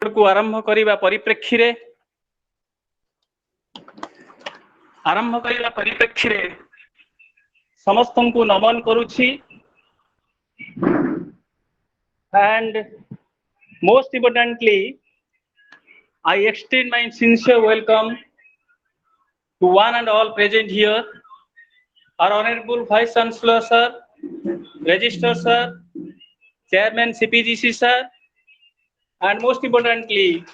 को आरंभ करिबा परिप्रेक्षी रे समस्त को नमन करुछि and most importantly I extend my sincere welcome to one and all present here, our honorable Vice Chancellor sir, Registrar sir, Chairman CPGC sir, and most importantly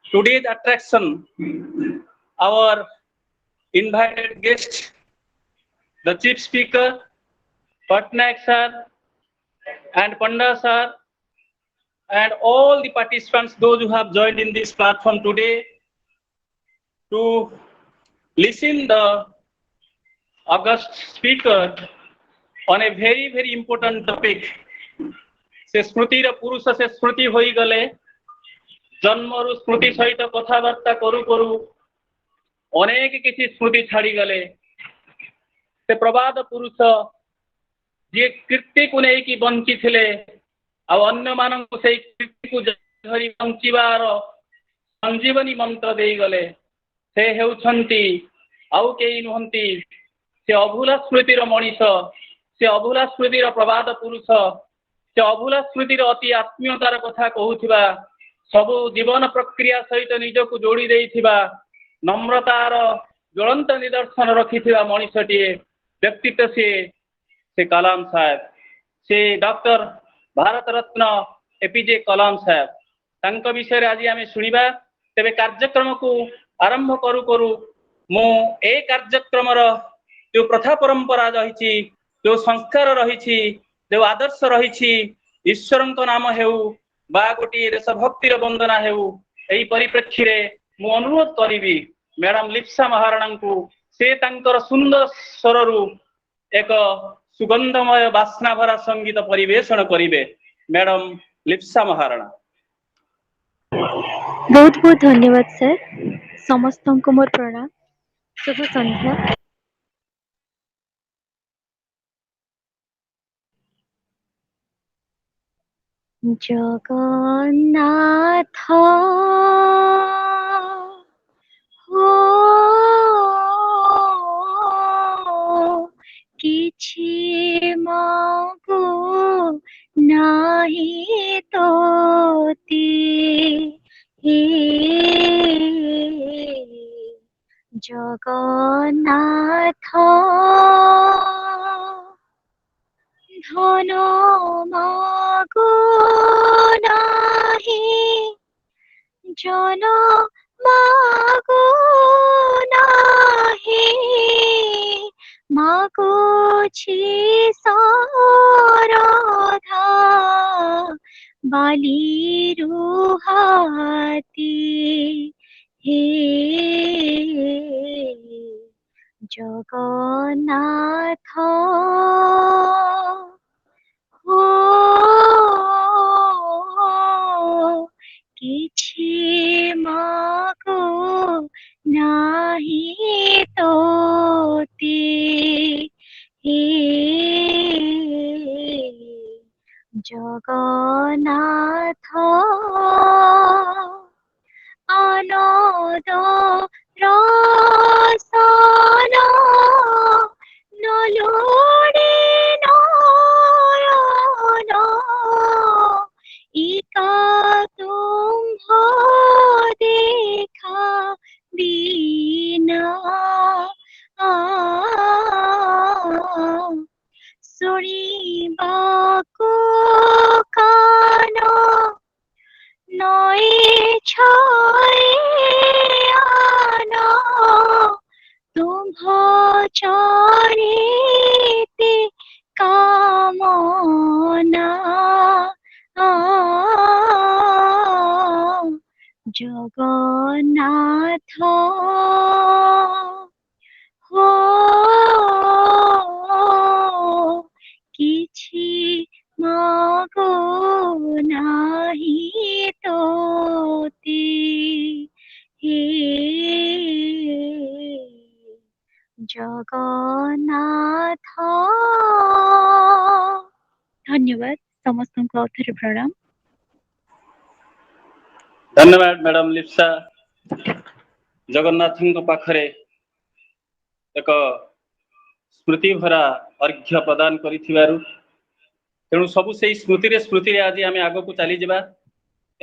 today's attraction, our invited guest, the Chief Speaker, Pattanayak sir, and Panda sir, and all the participants, those who have joined in this platform today to listen the august speaker on a very important topic. से स्मृति रे पुरुष से स्मृति होई गले जन्मरु स्मृति सहित कथाबार्ता करू करू अनेक किसी स्मृति छाड़ी गले से प्रवाद पुरुष जे कीर्ति को नहीं कि बंची थिले आ अन्य मानक से कीर्ति को धरी बंचीबार संजीवनी मंत्र देई गले से हेउछंती आउ केई नुहंती से अभूला स्मृतिर मनीष से अभूला स्मृतिर प्रवाद पुरुष से अभूला स्मृतिर अति आत्मीयतार कथा कहूथिबा सबु जीवन प्रक्रिया सहित निजको जोड़ी देइथिबा नम्रतार ज्वलंत निदर्शन रखिथिबा मनीषटिए व्यक्तित्व से कलाम साहेब से डॉक्टर भारत रत्न एपीजे कलाम साहेब तांको विषय आज आम शुणा तेरे कार्यक्रम को आरंभ करू करू मु ए कार्यक्रम जो प्रथा परंपरा रही जो संस्कार रही जो आदर्श रही ईश्वर नाम हेउ बा गोटे देशभक्तिर वंदना हेउ एई परिप्रेक्षी रे मु अनुरोध करी मैडम लिप्सा महाराणा को से तांकर सुंदर स्वर एक सुगंधमय बास्ना भरा संगीत परिवेषण करिवे। मैडम लिप्सा महाराणा। बहुत बहुत धन्यवाद सर। समस्त को मोर प्रणाम। शुभ संध्या। जगन्नाथ हो किछि मागो नाही तोती जगन्नाथ धन मागो नाही जन मागो नाही मागोछि सारधा बाली रुहाती हे जगन्नाथ हो किछि मागो नाही तोती हे जगन्नाथ आनंद रसन नलोड़े नयन इका तुम्भ देखा बिना सुनिबाको कान नए छाए आना तुम्भ चरिते कामना जगन्नाथ हो किछि मागो नाही तोती हे जगन्नाथ। धन्यवाद समस्त को आउथरे प्रणाम। धन्यवाद मैडम लिप्सा जगन्नाथ पाखरे एक स्मृति भरा अर्घ्य प्रदान करिथिबारु तेणु सबु से स्मृति आज आम आग को चली जावा।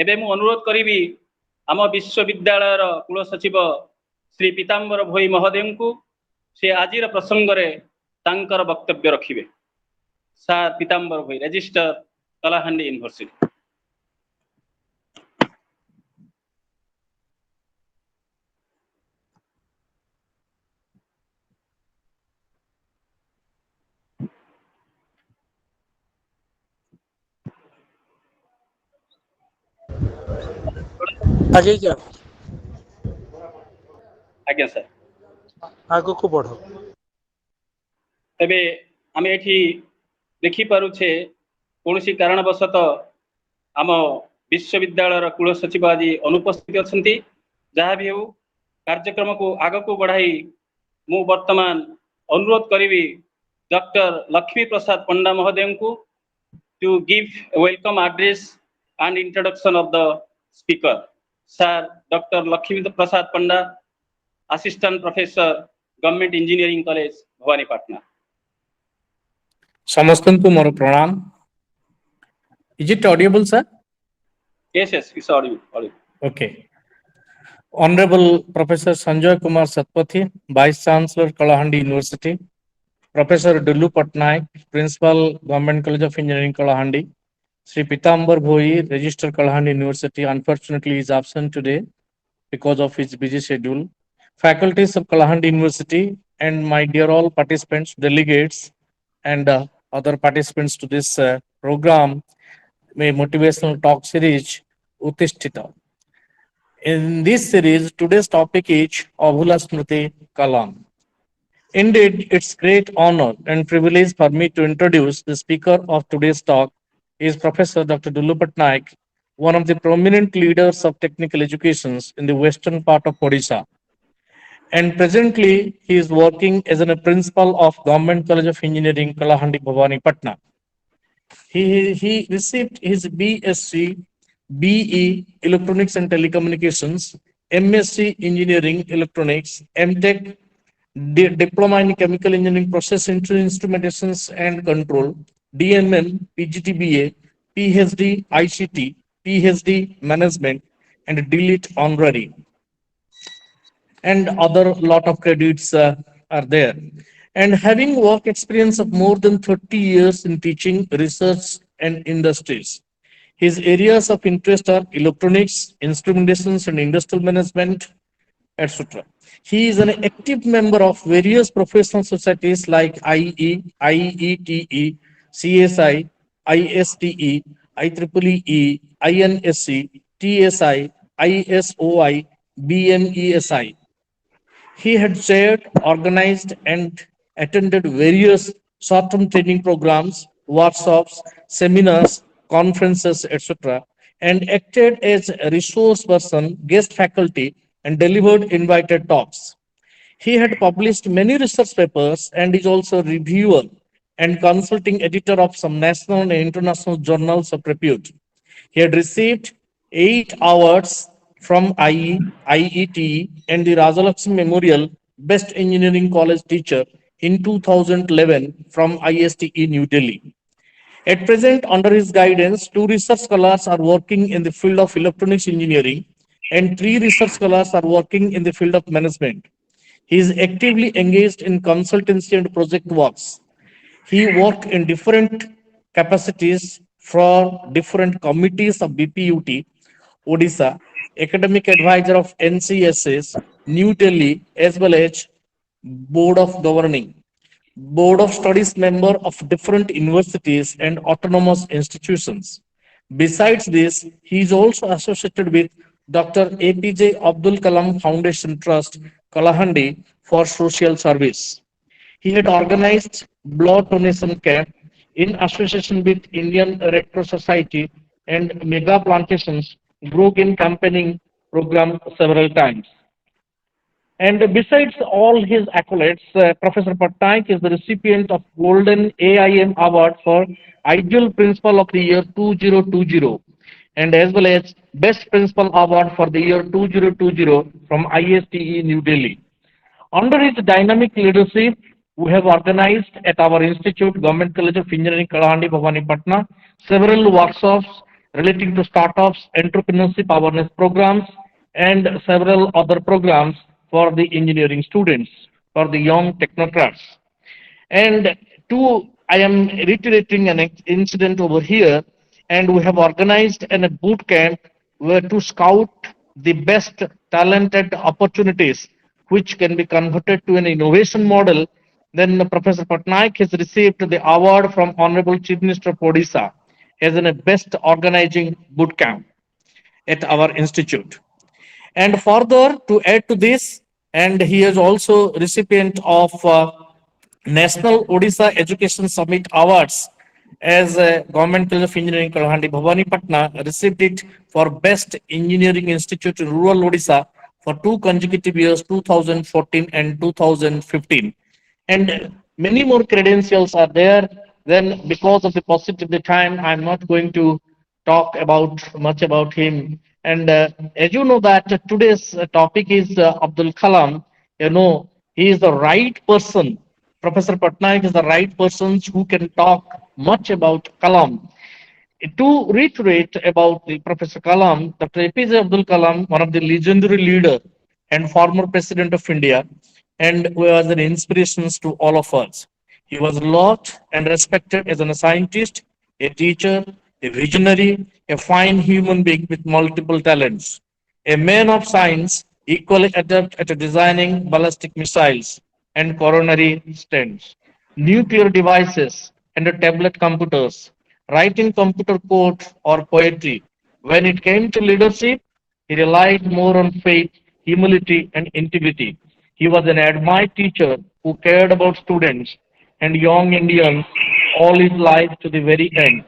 एबे मु अनुरोध करी आम विश्वविद्यालय कुल सचिव श्री पीताम्बर भोई महोदय को से आज प्रसंग में तांकर वक्तव्य रखिबे। सार पीताम्बर भोई रजिस्टर कलाहांडी यूनिवर्सिटी। आगे जा आज्ञा सर आग को बढ़ तेबे आम एठी देखि पारुछे कौनसी कारणवशत आम विश्वविद्यालय कुल सचिव आज अनुपस्थित अच्छी। जहाँ भी हो कार्यक्रम को आग को बढ़ाई मु वर्तमान अनुरोध करी डॉक्टर लक्ष्मी प्रसाद पंडा महोदय को to give welcome address and introduction of the speaker. Sir Dr. Lakshmi Prasad Panda, Assistant Professor, Government Engineering College, Bhawanipatna. समस्तन को मोर प्रणाम। Is it audible, sir? Yes, it's audible. Okay. Honorable Professor Sanjay Kumar Satpathy, Vice Chancellor, Kalahandi University. Professor Dulu Pattanayak, Principal, Government College of Engineering, Kalahandi. Sri Pitambar Bhoi, Register Kalahandi University, unfortunately is absent today because of his busy schedule. Faculties of Kalahandi University and my dear all participants, delegates, and other participants to this program, motivational talk series, Utishtita. In this series, today's topic is Abhula Smriti Kalam. Indeed, it's great honor and privilege for me to introduce the speaker of today's talk is Professor Dr. Dulu Pattanayak, one of the prominent leaders of technical educations in the western part of Odisha. And presently, he is working as a principal of Government College of Engineering, Kalahandi, Bhawanipatna. He received his BSc, BE, Electronics and Telecommunications, MSc, Engineering, Electronics, MTech, Diploma in Chemical Engineering, Process Instrumentations and Control, DMM, PGTBA, PhD, ICT, PhD, Management, and DLIT Honorary. And other lot of credits are there. And having work experience of more than 30 years in teaching, research, and industries. His areas of interest are electronics, instrumentations, and industrial management, etc. He is an active member of various professional societies like IE, IETE, CSI, ISTE, IEEE, INSC, TSI, ISOI, BMESI. He had chaired, organized, and attended various short-term training programs, workshops, seminars, conferences, etc., and acted as a resource person, guest faculty, and delivered invited talks. He had published many research papers and is also reviewer and consulting editor of some national and international journals of repute. He had received 8 awards from IET and the Rajalakshmi Memorial Best Engineering College Teacher in 2011 from ISTE New Delhi. At present, under his guidance, 2 research scholars are working in the field of electronics engineering and 3 research scholars are working in the field of management. He is actively engaged in consultancy and project works. He worked in different capacities for different committees of BPUT, Odisha, academic advisor of NCSS, New Delhi, as well as Board of Governing, Board of Studies member of different universities and autonomous institutions. Besides this, he is also associated with Dr. APJ Abdul Kalam Foundation Trust, Kalahandi, for social service. He had organized blood donation camp in association with Indian Red Cross Society and mega plantations group in campaigning program several times. And besides all his accolades, Professor Pattanayak is the recipient of Golden AIM Award for Ideal Principal of the Year 2020 and as well as Best Principal Award for the year 2020 from ISTE New Delhi. Under his dynamic leadership, we have organized at our institute, Government College of Engineering, Kalahandi, Bhawanipatna, several workshops relating to startups, entrepreneurship awareness programs, and several other programs for the engineering students, for the young technocrats. And two, I am reiterating an incident over here, and we have organized a boot camp where to scout the best talented opportunities which can be converted to an innovation model. Then Professor Patnaik has received the award from Honorable Chief Minister of Odisha as a best organizing boot camp at our institute. And further, to add to this, and he is also recipient of National Odisha Education Summit Awards as Government College of Engineering Kalahandi Bhawanipatna received it for Best Engineering Institute in Rural Odisha for two consecutive years, 2014 and 2015. And many more credentials are there. Then, because of the paucity of the time, I'm not going to talk about much about him. And as you know that today's topic is Abdul Kalam. You know, he is the right person. Professor Patnaik is the right person who can talk much about Kalam. To reiterate about the Professor Kalam, Dr. APJ Abdul Kalam, one of the legendary leader and former president of India, and was an inspiration to all of us. He was loved and respected as a scientist, a teacher, a visionary, a fine human being with multiple talents, a man of science, equally adept at designing ballistic missiles and coronary stents, nuclear devices, and tablet computers, writing computer code or poetry. When it came to leadership, he relied more on faith, humility, and integrity. He was an admired teacher who cared about students and young Indians all his life to the very end.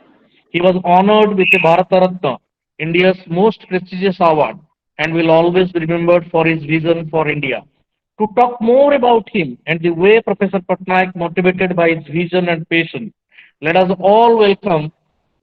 He was honored with the Bharata Ratna, India's most prestigious award, and will always be remembered for his vision for India. To talk more about him and the way Professor Patnaik motivated by his vision and passion, let us all welcome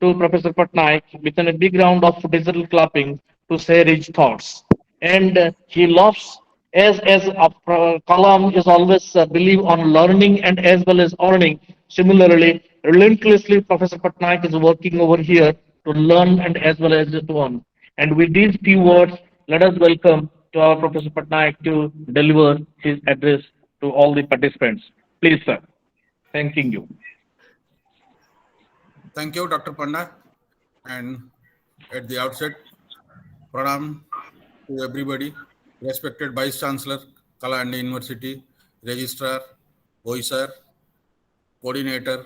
to Professor Patnaik with a big round of digital clapping to share his thoughts. And he loves, as Kalam is always believe on learning and as well as earning. Similarly, relentlessly, Professor Patnaik is working over here to learn and as well as to earn. And with these few words, let us welcome to our Professor Patnaik to deliver his address to all the participants. Please, sir. Thanking you. Thank you, Dr. Panda. And at the outset, pranam to everybody, respected Vice Chancellor, Kalahandi University, Registrar, Bhoi sir, Coordinator,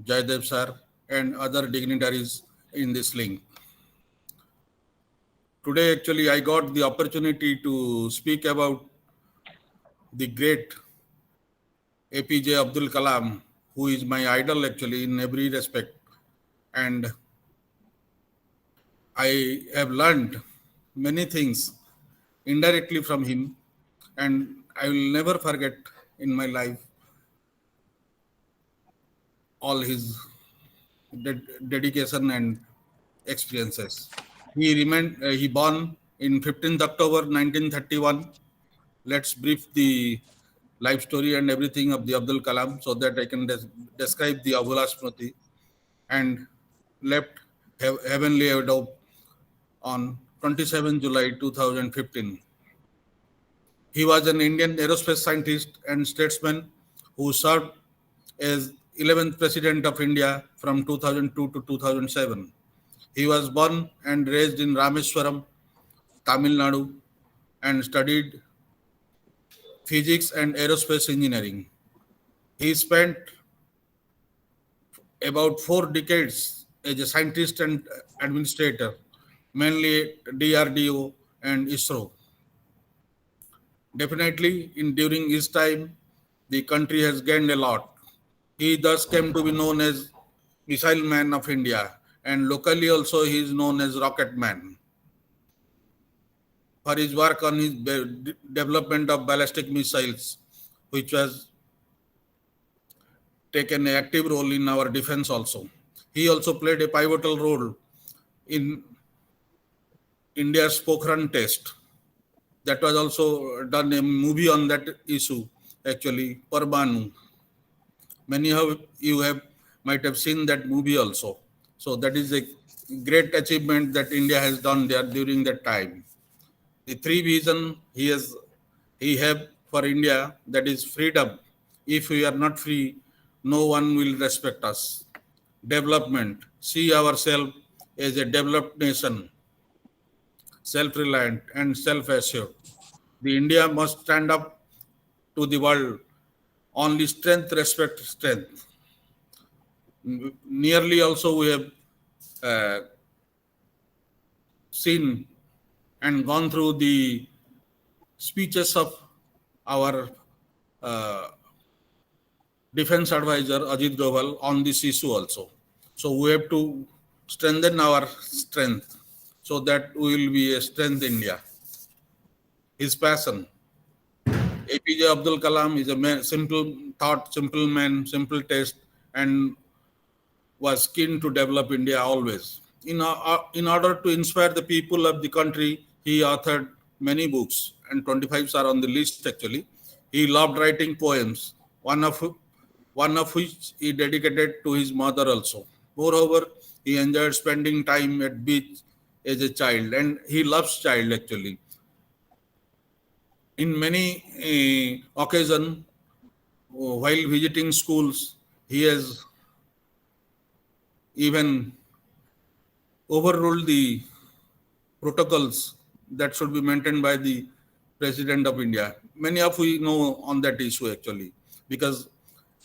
Jaydev sir, and other dignitaries in this link. Today, actually, I got the opportunity to speak about the great APJ Abdul Kalam, who is my idol actually in every respect. And I have learned many things indirectly from him, and I will never forget in my life all his dedication and experiences. He born in 15th October 1931. Let's brief the life story and everything of the Abdul Kalam so that I can describe the Abhula Smriti, and left heavenly abode on 27 July 2015. He was an Indian aerospace scientist and statesman who served as 11th President of India from 2002 to 2007. He was born and raised in Rameswaram, Tamil Nadu, and studied physics and aerospace engineering. He spent about 4 decades as a scientist and administrator, mainly at DRDO and ISRO. Definitely, during his time, the country has gained a lot. He thus came to be known as Missile Man of India, and locally also he is known as Rocket Man for his work on his development of ballistic missiles, which was taken an active role in our defense also. He also played a pivotal role in India's Pokhran test. That was also done a movie on that issue, actually, Parmanu. Many of you might have seen that movie also. So that is a great achievement that India has done there during that time. The three vision he have for India, that is freedom. If we are not free, no one will respect us. Development. See ourselves as a developed nation, self-reliant and self-assured. The India must stand up to the world. Only strength respect strength. Nearly also we have uh, seen and gone through the speeches of our uh, defense advisor Ajit Doval on this issue also. So we have to strengthen our strength so that we will be a strength India. His passion. APJ Abdul Kalam is a man, simple thought, simple man, simple taste, and was keen to develop India always. In order to inspire the people of the country, he authored many books, and 25 are on the list actually. He loved writing poems, one of which he dedicated to his mother also. Moreover, he enjoyed spending time at beach as a child, and he loves child actually. In many occasions, while visiting schools, he has even overruled the protocols that should be maintained by the President of India. Many of we know on that issue actually, because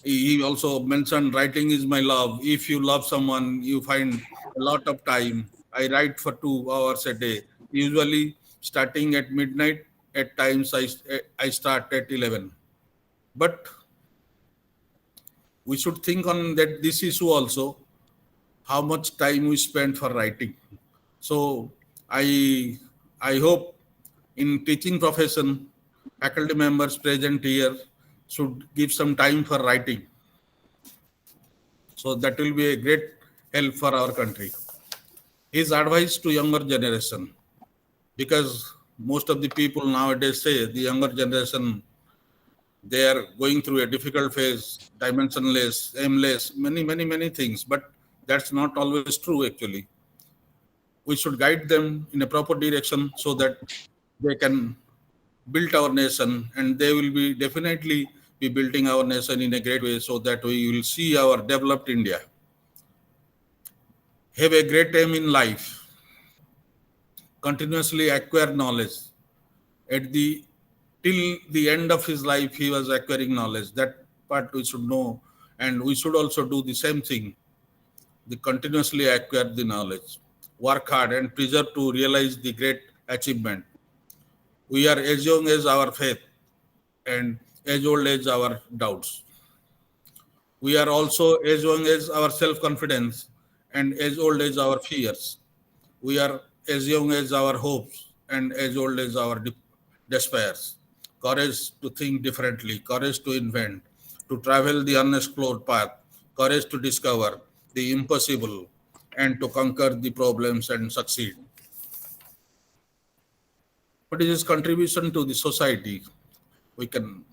he also mentioned writing is my love. If you love someone, you find a lot of time. I write for 2 hours a day, usually starting at midnight. At times I start at 11. But we should think on that this issue also, how much time we spend for writing. So I I hope in teaching profession, faculty members present here should give some time for writing. So that will be a great help for our country. His advice to younger generation, because most of the people nowadays say the younger generation, they are going through a difficult phase, dimensionless, aimless, many things. But that's not always true actually. We should guide them in a proper direction so that they can build our nation, and they will be definitely be building our nation in a great way so that we will see our developed India. Have a great aim in life, continuously acquire knowledge. At the till the end of his life, he was acquiring knowledge. That part we should know, and we should also do the same thing. The continuously acquire the knowledge, work hard, and preserve to realize the great achievement. We are as young as our faith and as old as our doubts. We are also as young as our self confidence and as old as our fears. We are as young as our hopes and as old as our despairs. Courage to think differently, courage to invent, to travel the unexplored path, courage to discover the impossible, and to conquer the problems and succeed. What is his contribution to the society? We can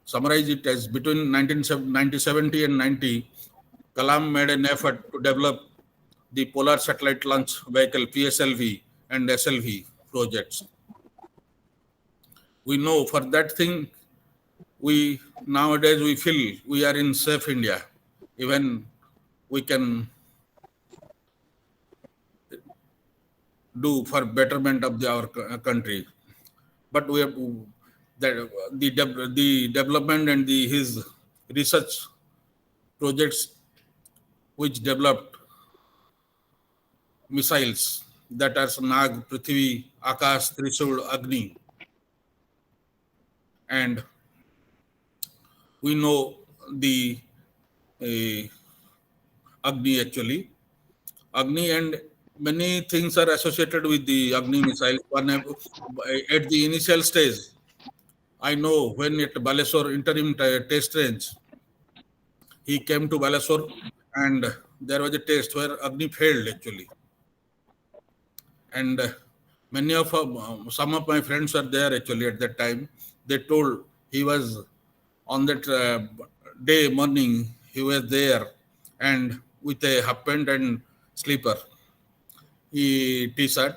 summarize it as between 1970 and 90, Kalam made an effort to develop the Polar Satellite Launch Vehicle PSLV and SLV projects. We know for that thing, we nowadays we feel we are in safe India. Even we can do for betterment of our country. But we have that the development and his research projects which developed missiles that are Nag, Prithvi, Akash, Trishul, Agni, and we know the uh, Agni actually. Agni and many things are associated with the Agni missile. At the initial stage, I know when at Baleswar interim test range, he came to Baleswar and there was a test where Agni failed actually. And some of my friends were there actually at that time. They told he was on that day morning, he was there and with a half pant and slipper, t-shirt,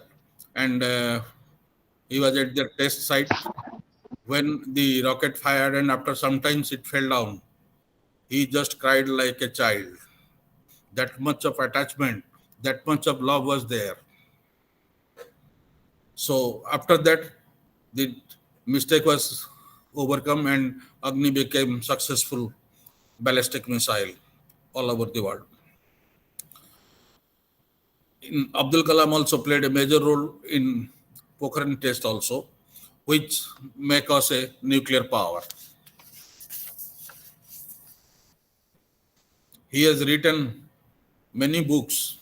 and he was at the test site when the rocket fired, and after some times it fell down. He just cried like a child. That much of attachment, that much of love was there. So after that, the mistake was overcome and Agni became successful ballistic missile all over the world. Abdul Kalam also played a major role in Pokhran test also, which make us a nuclear power. He has written many books,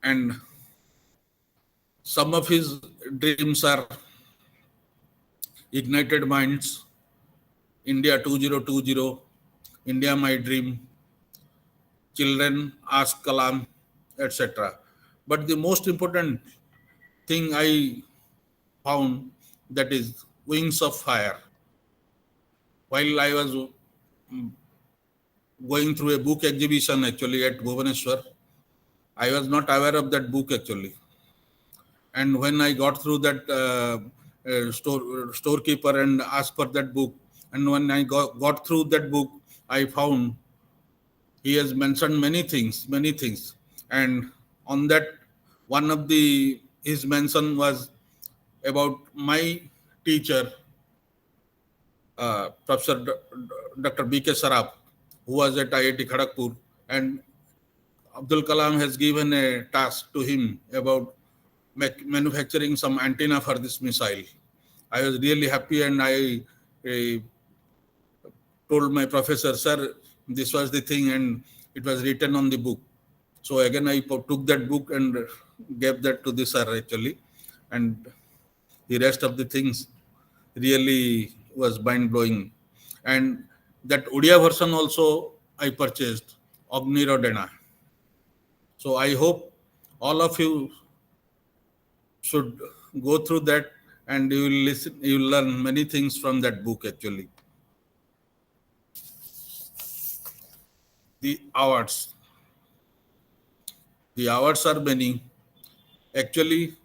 and some of his dreams are Ignited Minds, India 2020, India My Dream, Children Ask Kalam, etc. But the most important thing I found, that is Wings of Fire. While I was going through a book exhibition actually at Bhubaneswar, I was not aware of that book actually. And when I got through that storekeeper and asked for that book, and when I got through that book, I found he has mentioned many things. And on that, one of his mention was about my teacher, Professor Dr. B.K. Saraf, who was at IIT Kharagpur, and Abdul Kalam has given a task to him about manufacturing some antenna for this missile. I was really happy, and I told my professor, sir, this was the thing, and it was written on the book. So again, I took that book and gave that to the sir actually, and the rest of the things really was mind-blowing. And that Odia version also I purchased, Ognirodena. So I hope all of you should go through that, and you will listen, you will learn many things from that book actually. The awards. The awards are many. Actually,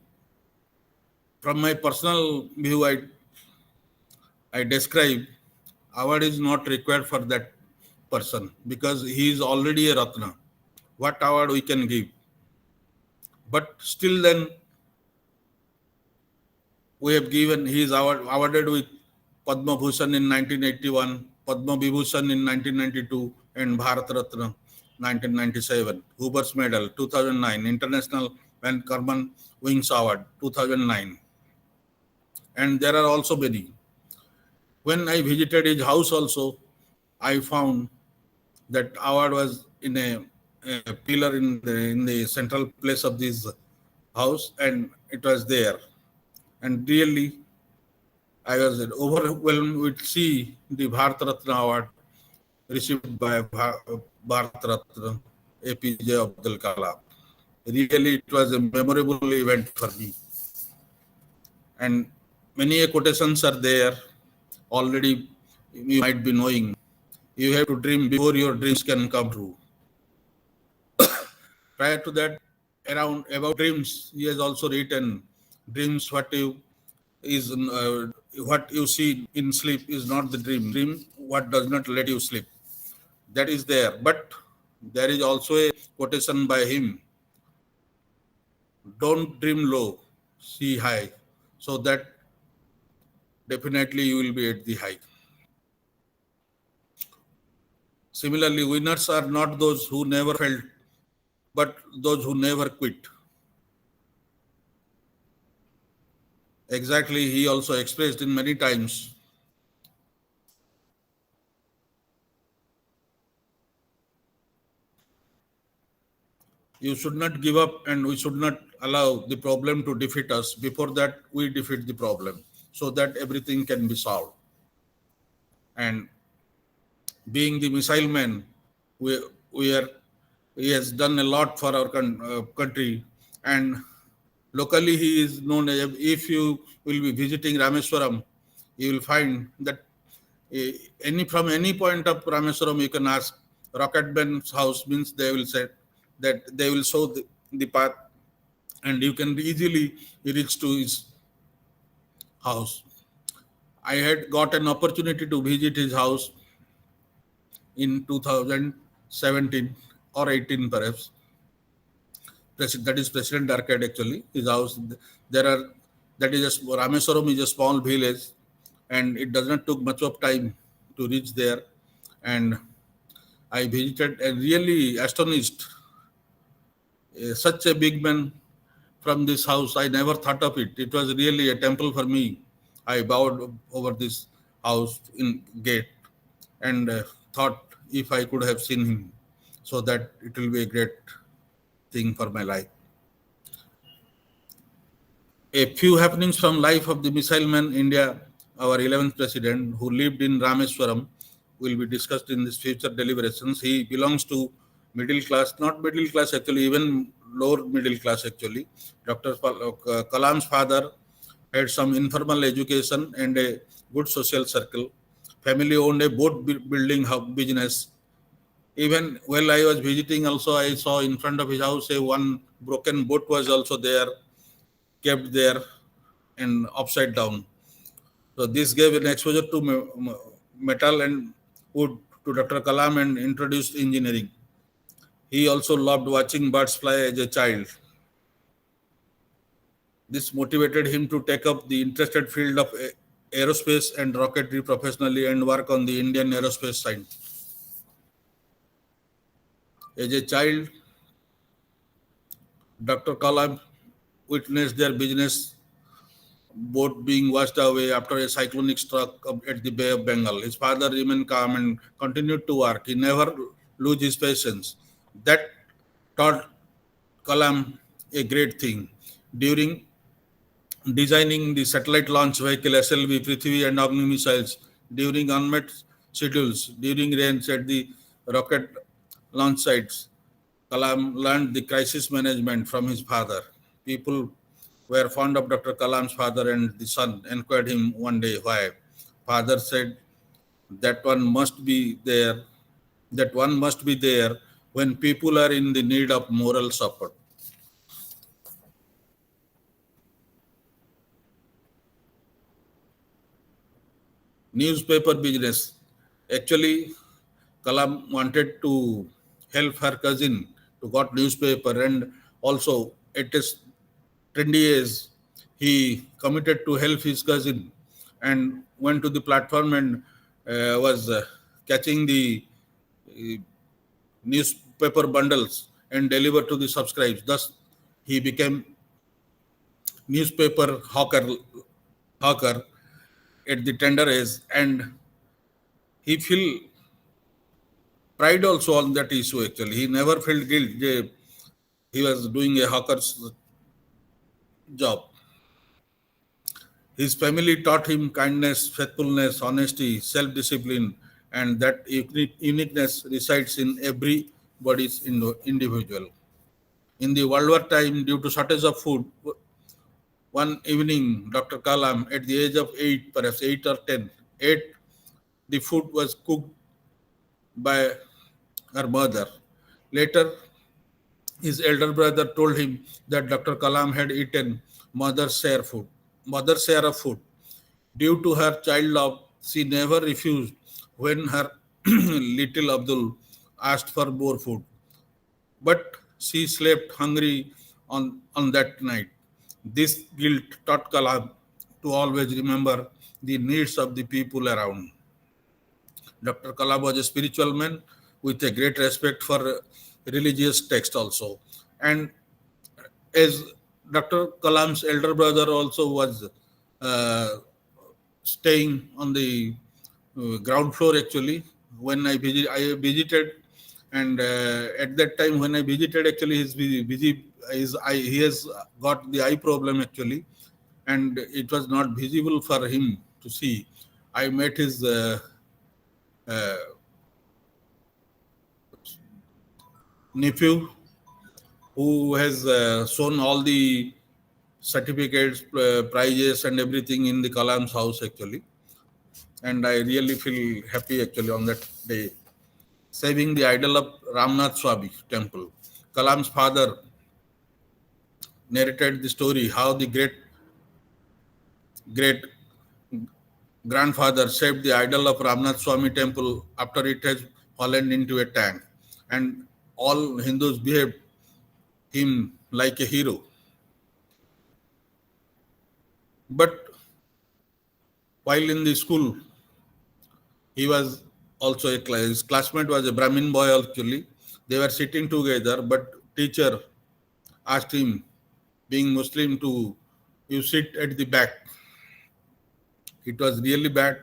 from my personal view, I describe award is not required for that person because he is already a Ratna. What award we can give? But still then, we have given, he is awarded with Padma Bhushan in 1981, Padma Vibhushan in 1992, and Bharat Ratna 1997, Hoover's Medal 2009, International Van Karman Wings Award 2009. And there are also many. When I visited his house also, I found that award was in a pillar in the central place of this house, and it was there. And really, I was overwhelmed with see the Bharat Ratna award received by Bharat Ratna APJ Abdul Kalam. Really, it was a memorable event for me. And many quotations are there. Already, you might be knowing. You have to dream before your dreams can come true. Prior to that, about dreams, he has also written, dreams what you see in sleep is not the dream. Dream what does not let you sleep. That is there. But there is also a quotation by him. Don't dream low, see high. So that definitely you will be at the high. Similarly, winners are not those who never failed, but those who never quit. Exactly, he also expressed in many times. You should not give up, and we should not allow the problem to defeat us. Before that, we defeat the problem so that everything can be solved. And being the missile man, he has done a lot for our country, and Locally, he is known as, if you will be visiting Rameswaram, you will find that from any point of Rameswaram, you can ask Rocket Ben's house, means they will say that they will show the path, and you can easily reach to his house. I had got an opportunity to visit his house in 2017 or 18 perhaps. That is President Arcade actually. His house. There are that is Rameswaram is a small village, and it does not took much of time to reach there. And I visited and really astonished. Such a big man from this house. I never thought of it. It was really a temple for me. I bowed over this house in gate and thought if I could have seen him, so that it will be a great thing for my life. A few happenings from life of the missile man India, our 11th president, who lived in Rameswaram, will be discussed in this future deliberations. He belongs to middle class, not middle class actually, even lower middle class actually. Dr. Kalam's father had some informal education and a good social circle. Family owned a boat building business. Even while I was visiting also, I saw in front of his house one broken boat was also there, kept there and upside down. So this gave an exposure to metal and wood to Dr. Kalam and introduced engineering. He also loved watching birds fly as a child. This motivated him to take up the interested field of aerospace and rocketry professionally and work on the Indian aerospace side. As a child, Dr. Kalam witnessed their business boat being washed away after a cyclonic struck at the Bay of Bengal. His father remained calm and continued to work. He never lost his patience. That taught Kalam a great thing. During designing the satellite launch vehicle SLV, Prithvi and Agni missiles, during unmet schedules, during rains at the rocket launch sites, Kalam learned the crisis management from his father. People were fond of Dr. Kalam's father, and the son inquired him one day why. Father said that one must be there, when people are in the need of moral support. Newspaper business. Actually, Kalam wanted to help her cousin to got newspaper, and also at his trendy age, he committed to help his cousin and went to the platform and was catching the newspaper bundles and delivered to the subscribes. Thus, he became newspaper hawker at the tender age, and he feel pride also on that issue actually. He never felt guilt. He was doing a hawker's job. His family taught him kindness, faithfulness, honesty, self-discipline, and that uniqueness resides in everybody's individual. In the World War time, due to shortage of food, one evening, Dr. Kalam, at the age of 8, perhaps 8 or 10, the food was cooked by her mother. Later, his elder brother told him that Dr. Kalam had eaten mother's share of food. Due to her child love, she never refused when her little Abdul asked for more food. But she slept hungry on that night. This guilt taught Kalam to always remember the needs of the people around. Dr. Kalam was a spiritual man with a great respect for religious text also. And as Dr. Kalam's elder brother also was uh, staying on the ground floor actually when I visited, and at that time when I visited actually he has got the eye problem actually, and it was not visible for him to see. I met his uh, nephew who has shown all the certificates, prizes, and everything in the Kalam's house actually. And I really feel happy actually on that day. Saving the idol of Ramnath Swami temple. Kalam's father narrated the story how the great grandfather saved the idol of Ramnath Swami temple after it has fallen into a tank, and all Hindus behaved him like a hero. But while in the school, he was also his classmate was a Brahmin boy actually. They were sitting together, but teacher asked him, being Muslim, to you sit at the back. It was really bad.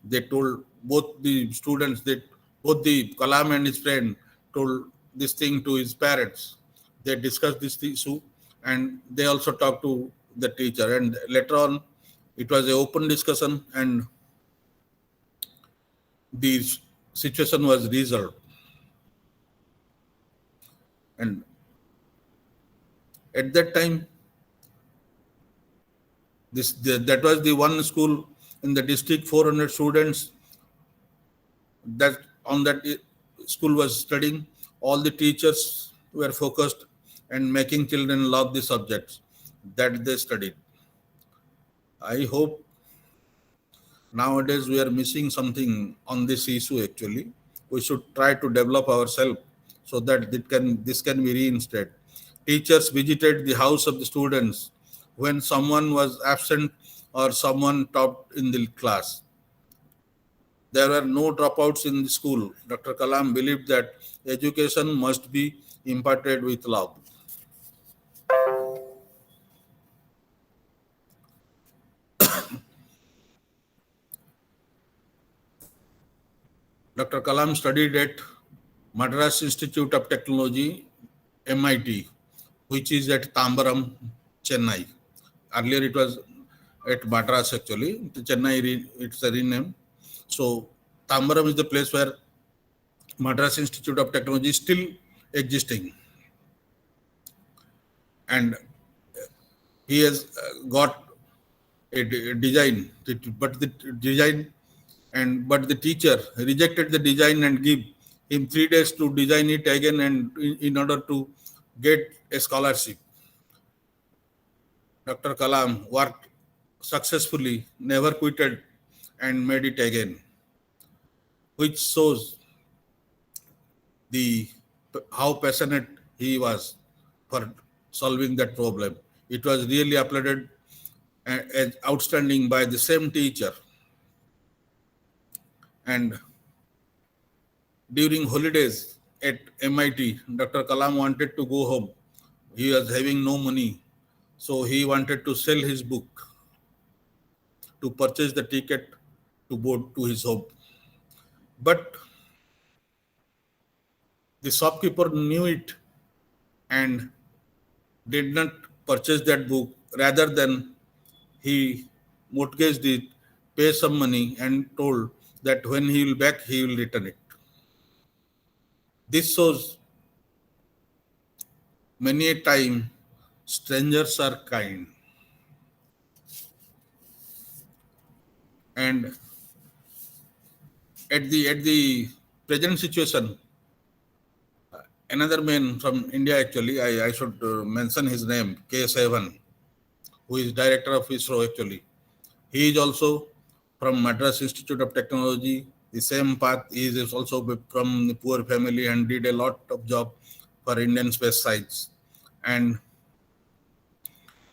They told both the students that both the Kalam and his friend told this thing to his parents. They discussed this issue and they also talked to the teacher. And later on, it was an open discussion and the situation was resolved. And at that time, that was the one school in the district, 400 students that on that school was studying. All the teachers were focused and making children love the subjects that they studied. I hope nowadays we are missing something on this issue actually. We should try to develop ourselves so that this can be reinstated. Teachers visited the house of the students when someone was absent or someone topped in the class. There were no dropouts in the school. Dr. Kalam believed that education must be imparted with love. Dr. Kalam studied at Madras Institute of Technology, MIT, which is at Tambaram, Chennai. Earlier it was at Madras actually. Chennai, it's a rename. So Tambaram is the place where Madras Institute of Technology is still existing. And he has got a design, but the teacher rejected the design and give him 3 days to design it again and in order to get a scholarship. Dr. Kalam worked successfully, never quitted and made it again, which shows how passionate he was for solving that problem. It was really applauded as outstanding by the same teacher. And during holidays at MIT, Dr. Kalam wanted to go home. He was having no money, so he wanted to sell his book to purchase the ticket to go to his home. But the shopkeeper knew it and did not purchase that book. Rather than he mortgaged it, pay some money and told that when he will back, he will return it. This shows many a time strangers are kind. And at the present situation, another man from India actually, I should mention his name, K7, who is director of ISRO actually. He is also from Madras Institute of Technology, the same path. He is also from the poor family and did a lot of job for Indian space science and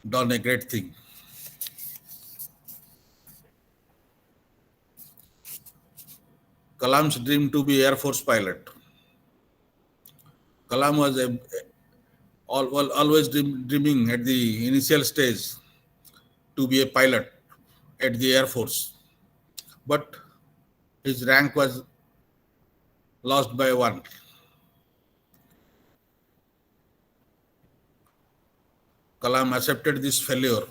done a great thing. Kalam's dream to be Air Force pilot. Kalam was always dreaming at the initial stage to be a pilot at the Air Force. But his rank was lost by one. Kalam accepted this failure,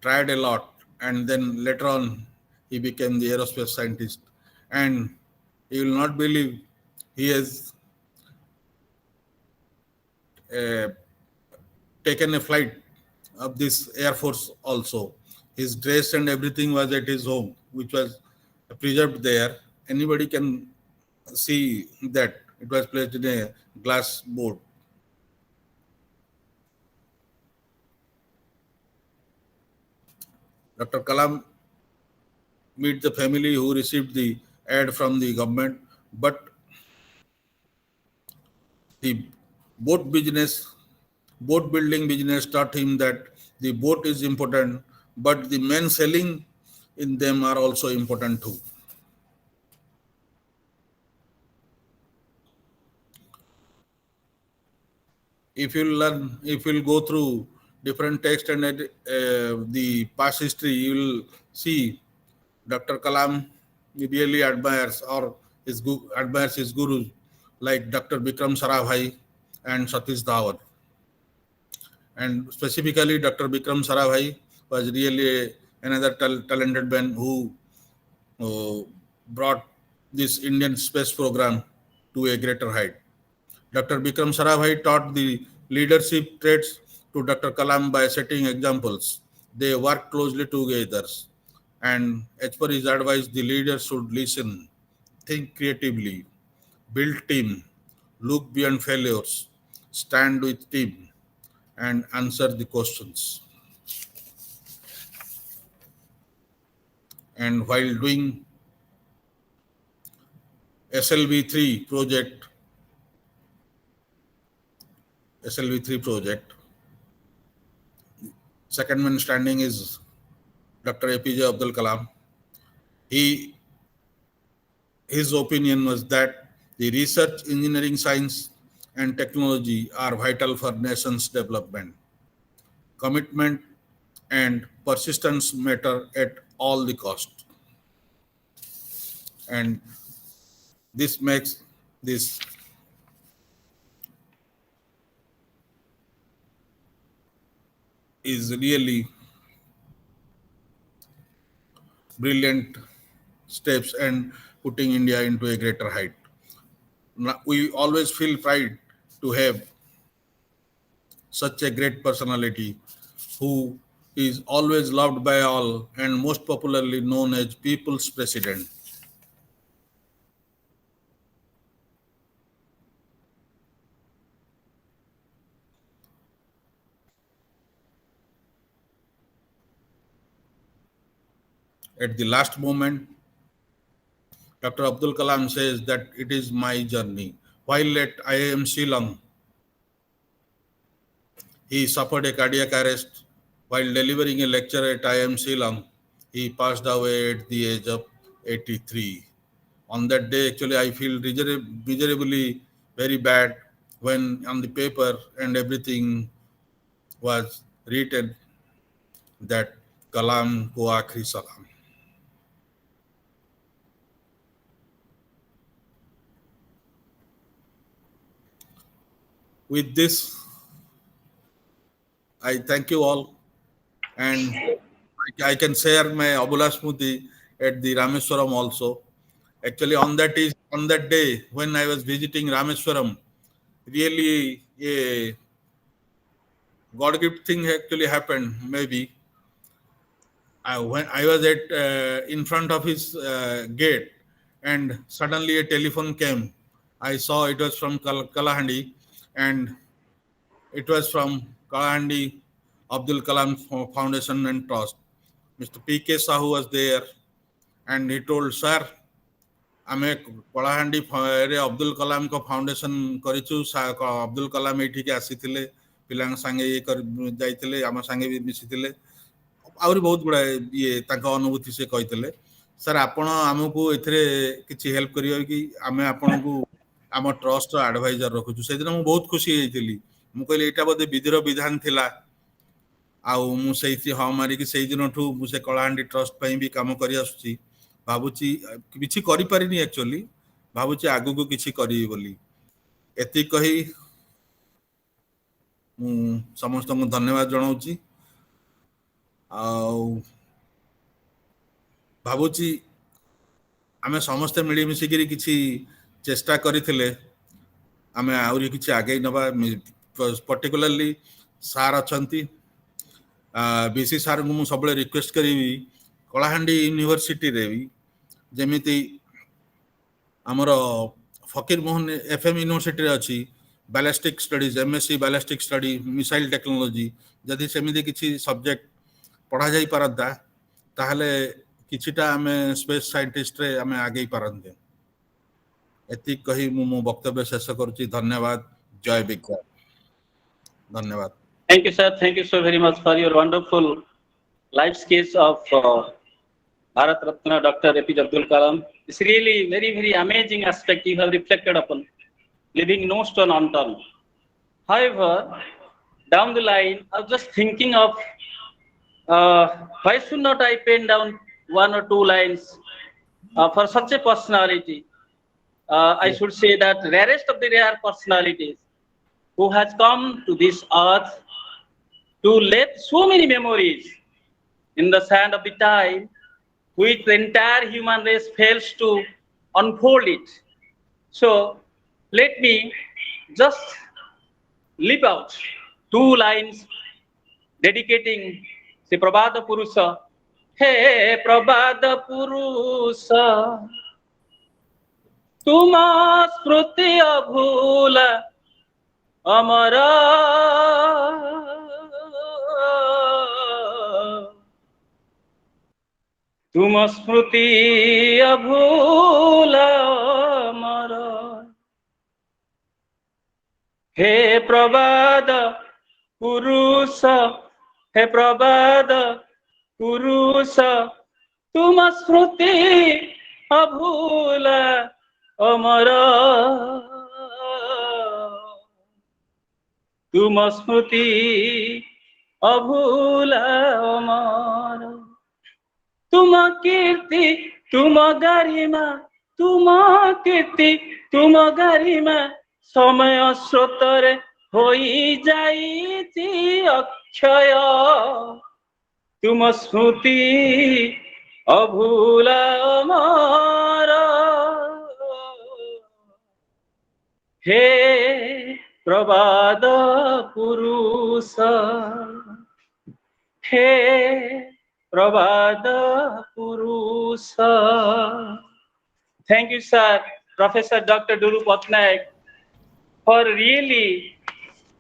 tried a lot, and then later on he became the aerospace scientist. And you will not believe he has taken a flight of this Air Force also. His dress and everything was at his home, which was preserved there. Anybody can see that it was placed in a glass board. Dr. Kalam meet the family who received the ad from the government, but the boat business, boat building business taught him that the boat is important, but the men selling in them are also important too. If you learn, if you'll go through different text and the past history, you will see Dr. Kalam really admires or admires his gurus like Dr. Bikram Sarabhai and Satish Dhawan. And specifically, Dr. Bikram Sarabhai was really another talented man who brought this Indian space program to a greater height. Dr. Bikram Sarabhai taught the leadership traits to Dr. Kalam by setting examples. They worked closely together, and as per his advice, the leaders should listen, think creatively, build team, look beyond failures, stand with team, and answer the questions. And while doing SLV3 project, second man standing is Dr. APJ Abdul Kalam. His opinion was that the research, engineering, science, and technology are vital for nation's development. Commitment and persistence matter at all the cost. And this makes this is really brilliant steps and putting India into a greater height. We always feel pride to have such a great personality who is always loved by all and most popularly known as People's President. At the last moment, Dr. Abdul Kalam says that it is my journey. While at IIM Shillong, he suffered a cardiac arrest while delivering a lecture at IIM Shillong. He passed away at the age of 83. On that day, actually, I feel miserably very bad when on the paper and everything was written that Kalam ko aakhri salam. With this, I thank you all, and I can share my Abula Smoothie at the Rameswaram also. Actually, on that day when I was visiting Rameswaram, really a God gift thing actually happened. Maybe when I was at in front of his gate, and suddenly a telephone came. I saw it was from Kalahandi, and it was from Kalahandi Abdul Kalam Foundation and Trust. Mr. P.K. Sahu was there, and he told, "Sir, ଆମେ କଳାହାଣ୍ଡିରେ ଅବଦୁଲ କଲାମଙ୍କ foundation କରିଛୁ। ଅବଦୁଲ କଲାମ ଏଇଠିକି ଆସିଥିଲେ, ପିଲାଙ୍କ ସାଙ୍ଗେ ଯାଇଥିଲେ, ଆମ ସାଙ୍ଗେ ବି ମିଶିଥିଲେ, ଆହୁରି ବହୁତ ଗୁଡ଼ାଏ ତାଙ୍କ ଅନୁଭୂତି ସେ କହିଥିଲେ। ସାର୍, ଆପଣ ଆମକୁ ଏଥିରେ କିଛି ହେଲ୍ପ କରିବେ କି? ଆମେ ଆପଣଙ୍କୁ ଆମ ଟ୍ରଷ୍ଟର ଆଡଭାଇଜର ରଖୁଛୁ। ସେଦିନ ମୁଁ ବହୁତ ଖୁସି ହେଇଥିଲି। ମୁଁ କହିଲି ଏଇଟା ବୋଧେ ବିଧିର ବିଧାନ ଥିଲା। ଆଉ ମୁଁ ସେଇଠି ହଁ ମାରିକି ସେଇ ଦିନଠୁ ମୁଁ ସେ କଳାହାଣ୍ଡି ଟ୍ରଷ୍ଟ ପାଇଁ ବି କାମ କରି ଆସୁଛି। ଭାବୁଛି କିଛି କରିପାରିନି ଆକ୍ଚୁଆଲି, ଭାବୁଛି ଆଗକୁ କିଛି କରିବି ବୋଲି। ଏତିକି କହି ମୁଁ ସମସ୍ତଙ୍କୁ ଧନ୍ୟବାଦ ଜଣାଉଛି। ଆଉ ଭାବୁଛି ଆମେ ସମସ୍ତେ ମିଳିମିଶିକିରି କିଛି ଚେଷ୍ଟା କରିଥିଲେ ଆମେ ଆହୁରି କିଛି ଆଗେଇ ନେବା। ପର୍ଟିକୁଲାରଲି ସାର୍ ଅଛନ୍ତି, बीसी सार को मुझे सब रिक्वेस्ट करी कलाहांडी यूनिवर्सिटी रे भी जमीती आमर फकीर मोहन एफएम यूनिवर्सिटी अच्छी ballistic studies MSc ballistic study missile technology जदि सेमती किसी सब्जेक्ट पढ़ा जाई पारंता ताहले किछिटा आमे स्पेस साइंटिस्ट रे आमे आगे पारंते एति कही मु वक्तव्य शेष करूची धन्यवाद जय विज्ञान धन्यवाद Thank you, sir. Thank you so very much for your wonderful life sketch of Bharat Ratna Dr. APJ Abdul Kalam. It's really very amazing aspect you have reflected upon, leaving no stone unturned. However, down the line, I was just thinking of why should not I pen down one or two lines for such a personality? I should say that rarest of the rare personalities who has come to this earth to leave so many memories in the sand of the time, which the entire human race fails to unfold it. So let me just leave out two lines dedicating the Prabhada Purusha. He Prabhada Purusha, Tuma Smruti Abhula Amara तुम स्मृति अभूला अमरा हे प्रबाद पुरुष हे प्रबाद पुरुष तुम स्मृति अभूला अमरा तुम स्मृति अभूला अमरा तुम कीर्ति तुम गरिमा तुम कीर्ति तुम गरिमा समय स्रोतरे होई जाईची अक्षय तुम स्मृति अभूला अमर हे प्रबाद पुरुष हे Prabhada Purusha. Thank you, sir, Professor Dr. Dulu Pattanayak, for really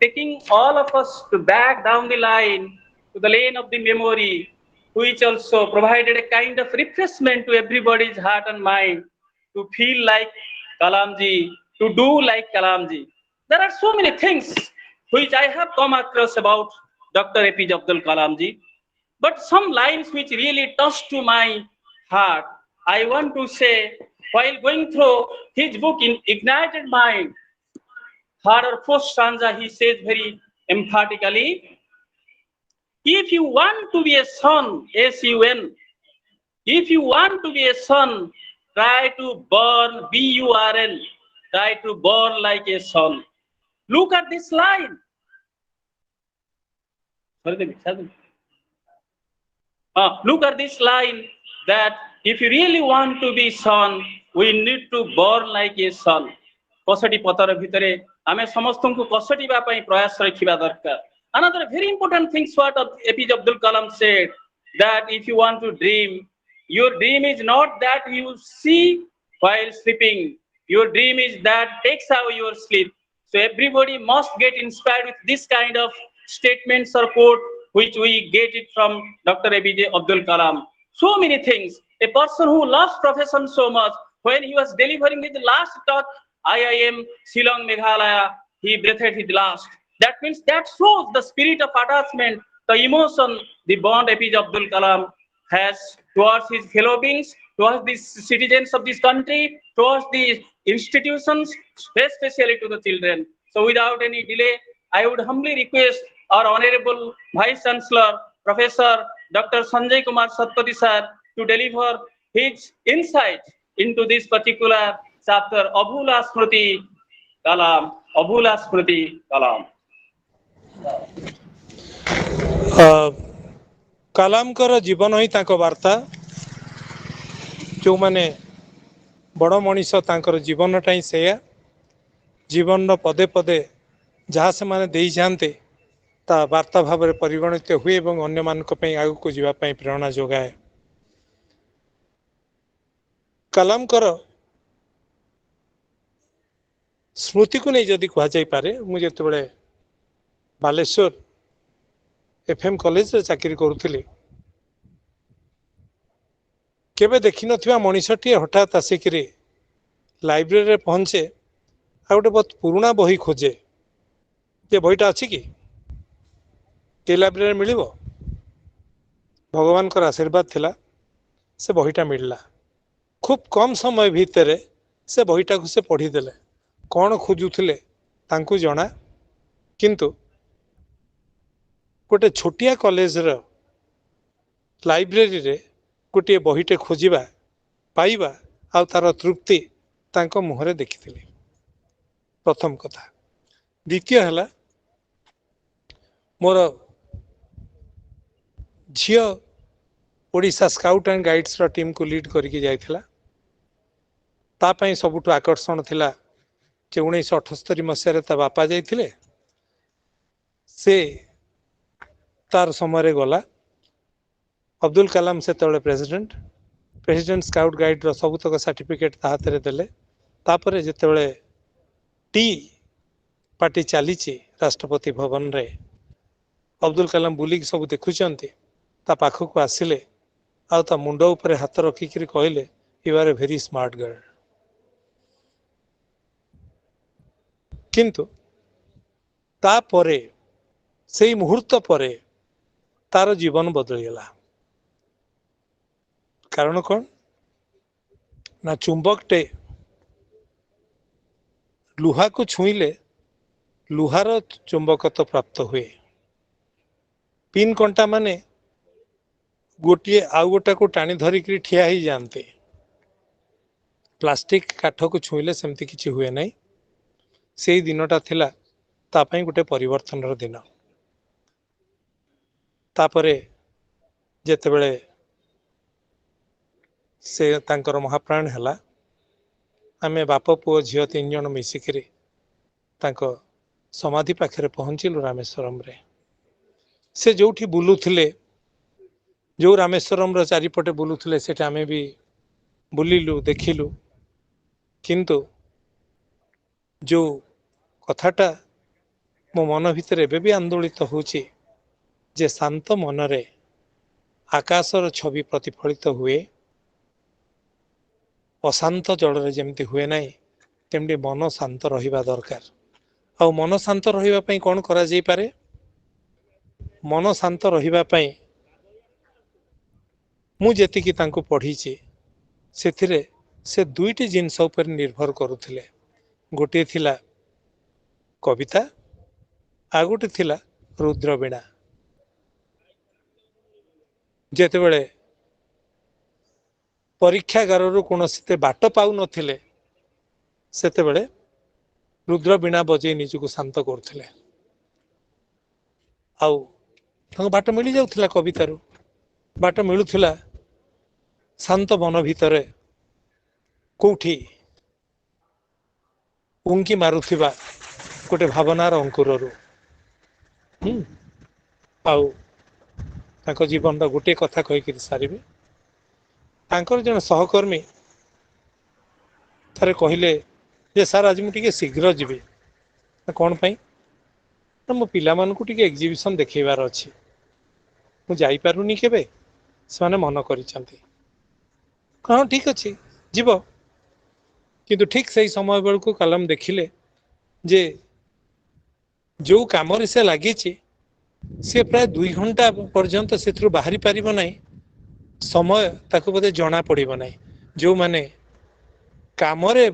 taking all of us to back down the line to the lane of the memory, which also provided a kind of refreshment to everybody's heart and mind to feel like Kalamji, to do like Kalamji. There are so many things which I have come across about Dr. APJ Abdul Kalamji. But some lines which really touched to my heart, I want to say, while going through his book in Ignited Mind, third or fourth stanza, he says very emphatically, if you want to be a son, S-U-N, if you want to be a son, try to burn, B-U-R-N, try to burn like a son. Look at this line. Look at this line that if you really want to be son, we need to burn like a son. Kosati patar bhitare ame samastonku kosatiba pai prayas rakhiba darkar. Another very important thing what APJ Abdul Kalam said, that if you want to dream, your dream is not that you see while sleeping. Your dream is that takes away your sleep. So everybody must get inspired with this kind of statements or quote which we get it from Dr. APJ Abdul Kalam. So many things. A person who loves profession so much, when he was delivering his last talk, IIM Shillong Meghalaya, he breathed his last. That means that shows the spirit of attachment, the emotion the bond APJ Abdul Kalam has towards his fellow beings, towards the citizens of this country, towards the institutions, especially to the children. So without any delay, I would humbly request our Honorable Vice Chancellor, Professor Dr. Sanjay Kumar Satpathy sir, to deliver his insight into this particular chapter, Abhula Smriti Kalam, Abhula Smriti Kalam. कलामकर जीवन ही तांको वार्ता जो माने बड़ मनीष तांकर जीवनटा से जीवन पदे पदे जहाँ से माने दे जाते ତା ବାର୍ତ୍ତା ଭାବରେ ପରିଗଣିତ ହୁଏ ଏବଂ ଅନ୍ୟମାନଙ୍କ ପାଇଁ ଆଗକୁ ଯିବା ପାଇଁ ପ୍ରେରଣା ଯୋଗାଏ। କଲାମଙ୍କର ସ୍ମୃତିକୁ ନେଇ ଯଦି କୁହାଯାଇପାରେ, ମୁଁ ଯେତେବେଳେ ବାଲେଶ୍ୱର FM କଲେଜରେ ଚାକିରି କରୁଥିଲି, କେବେ ଦେଖିନଥିବା ମଣିଷଟିଏ ହଠାତ୍ ଆସିକିରି ଲାଇବ୍ରେରୀରେ ପହଞ୍ଚେ, ଆଉ ଗୋଟେ ବହୁତ ପୁରୁଣା ବହି ଖୋଜେ। ଯେ ବହିଟା ଅଛି କି ଏ ଲାଇବ୍ରେରୀରେ ମିଳିବ? ଭଗବାନଙ୍କର ଆଶୀର୍ବାଦ ଥିଲା, ସେ ବହିଟା ମିଳିଲା। ଖୁବ୍ କମ୍ ସମୟ ଭିତରେ ସେ ବହିଟାକୁ ସେ ପଢ଼ିଦେଲେ। କ'ଣ ଖୋଜୁଥିଲେ ତାଙ୍କୁ ଜଣା, କିନ୍ତୁ ଗୋଟେ ଛୋଟିଆ କଲେଜର ଲାଇବ୍ରେରୀରେ ଗୋଟିଏ ବହିଟେ ଖୋଜିବା, ପାଇବା ଆଉ ତାର ତୃପ୍ତି ତାଙ୍କ ମୁହଁରେ ଦେଖିଥିଲି। ପ୍ରଥମ କଥା। ଦ୍ୱିତୀୟ ହେଲା, ମୋର ଝିଅ ଓଡ଼ିଶା ସ୍କାଉଟ୍ ଆଣ୍ଡ ଗାଇଡ୍ସର ଟିମ୍କୁ ଲିଡ୍ କରିକି ଯାଇଥିଲା। ତା ପାଇଁ ସବୁଠୁ ଆକର୍ଷଣ ଥିଲା ଯେ 1978 ମସିହାରେ ତା ବାପା ଯାଇଥିଲେ, ସେ ତାର ସମୟରେ ଗଲା। ଅବଦୁଲ କାଲାମ ସେତେବେଳେ ପ୍ରେସିଡେଣ୍ଟ ସ୍କାଉଟ୍ ଗାଇଡ୍ର ସବୁତକ ସାର୍ଟିଫିକେଟ୍ ତା ହାତରେ ଦେଲେ। ତାପରେ ଯେତେବେଳେ ଟି ପାର୍ଟି ଚାଲିଛି ରାଷ୍ଟ୍ରପତି ଭବନରେ, ଅବଦୁଲ କାଲାମ ବୁଲିକି ସବୁ ଦେଖୁଛନ୍ତି, ତା ପାଖକୁ ଆସିଲେ ଆଉ ତା ମୁଣ୍ଡ ଉପରେ ହାତ ରଖିକିରି କହିଲେ, you are a very smart girl. କିନ୍ତୁ ତାପରେ, ସେଇ ମୁହୂର୍ତ୍ତ ପରେ ତାର ଜୀବନ ବଦଳିଗଲା। କାରଣ କ'ଣ ନା, ଚୁମ୍ବକଟେ ଲୁହାକୁ ଛୁଇଁଲେ ଲୁହାର ଚୁମ୍ବକତ୍ୱ ପ୍ରାପ୍ତ ହୁଏ। ପିନ୍ କଣ୍ଟା ମାନେ ଗୋଟିଏ ଆଉ ଗୋଟାକୁ ଟାଣି ଧରିକିରି ଠିଆ ହେଇଯାଆନ୍ତି। ପ୍ଲାଷ୍ଟିକ କାଠକୁ ଛୁଇଁଲେ ସେମିତି କିଛି ହୁଏ ନାହିଁ। ସେଇ ଦିନଟା ଥିଲା ତା ପାଇଁ ଗୋଟେ ପରିବର୍ତ୍ତନର ଦିନ। ତାପରେ ଯେତେବେଳେ ସେ ତାଙ୍କର ମହାପ୍ରାଣ ହେଲା, ଆମେ ବାପ ପୁଅ ଝିଅ 3 ଜଣ ମିଶିକିରି ତାଙ୍କ ସମାଧି ପାଖରେ ପହଞ୍ଚିଲୁ ରାମେଶ୍ୱରମରେ। ସେ ଯୋଉଠି ବୁଲୁଥିଲେ, ଯୋଉ ରାମେଶ୍ୱରମର ଚାରିପଟେ ବୁଲୁଥିଲେ, ସେଟା ଆମେ ବି ବୁଲିଲୁ, ଦେଖିଲୁ। କିନ୍ତୁ ଯୋଉ କଥାଟା ମୋ ମନ ଭିତରେ ଏବେ ବି ଆନ୍ଦୋଳିତ ହେଉଛି, ଯେ ଶାନ୍ତ ମନରେ ଆକାଶର ଛବି ପ୍ରତିଫଳିତ ହୁଏ, ଅଶାନ୍ତ ଜଳରେ ଯେମିତି ହୁଏ ନାହିଁ, ତେମିତି ମନ ଶାନ୍ତ ରହିବା ଦରକାର। ଆଉ ମନ ଶାନ୍ତ ରହିବା ପାଇଁ କ'ଣ କରାଯାଇପାରେ? ମନ ଶାନ୍ତ ରହିବା ପାଇଁ ମୁଁ ଯେତିକି ତାଙ୍କୁ ପଢ଼ିଛି, ସେଥିରେ ସେ 2ଟି ଜିନିଷ ଉପରେ ନିର୍ଭର କରୁଥିଲେ। ଗୋଟିଏ ଥିଲା କବିତା, ଆଉ ଗୋଟେ ଥିଲା ରୁଦ୍ରବୀଣା। ଯେତେବେଳେ ପରୀକ୍ଷାଗାରରୁ କୌଣସିତେ ବାଟ ପାଉନଥିଲେ, ସେତେବେଳେ ରୁଦ୍ରବୀଣା ବଜେଇ ନିଜକୁ ଶାନ୍ତ କରୁଥିଲେ। ଆଉ ତାଙ୍କୁ ବାଟ ମିଳିଯାଉଥିଲା, କବିତାରୁ ବାଟ ମିଳୁଥିଲା, ଶାନ୍ତ ମନ ଭିତରେ କୋଉଠି ଉଙ୍କି ମାରୁଥିବା ଗୋଟେ ଭାବନାର ଅଙ୍କୁରରୁ। ଆଉ ତାଙ୍କ ଜୀବନର ଗୋଟିଏ କଥା କହିକିରି ସାରିବି। ତାଙ୍କର ଜଣେ ସହକର୍ମୀ ଥରେ କହିଲେ ଯେ, ସାର୍ ଆଜି ମୁଁ ଟିକେ ଶୀଘ୍ର ଯିବି। କ'ଣ ପାଇଁ? ନା, ମୋ ପିଲାମାନଙ୍କୁ ଟିକେ ଏକ୍ଜିବିସନ୍ ଦେଖେଇବାର ଅଛି, ମୁଁ ଯାଇପାରୁନି କେବେ, ସେମାନେ ମନ କରିଛନ୍ତି। ହଁ, ଠିକ୍ ଅଛି, ଯିବ। କିନ୍ତୁ ଠିକ୍ ସେଇ ସମୟ ବେଳକୁ କାଲାମ ଦେଖିଲେ ଯେ ଯୋଉ କାମରେ ସେ ଲାଗିଛି, ସେ ପ୍ରାୟ 2 ଘଣ୍ଟା ପର୍ଯ୍ୟନ୍ତ ସେଥିରୁ ବାହାରି ପାରିବ ନାହିଁ। ସମୟ ତାକୁ ବୋଧେ ଜଣା ପଡ଼ିବ ନାହିଁ। ଯୋଉମାନେ କାମରେ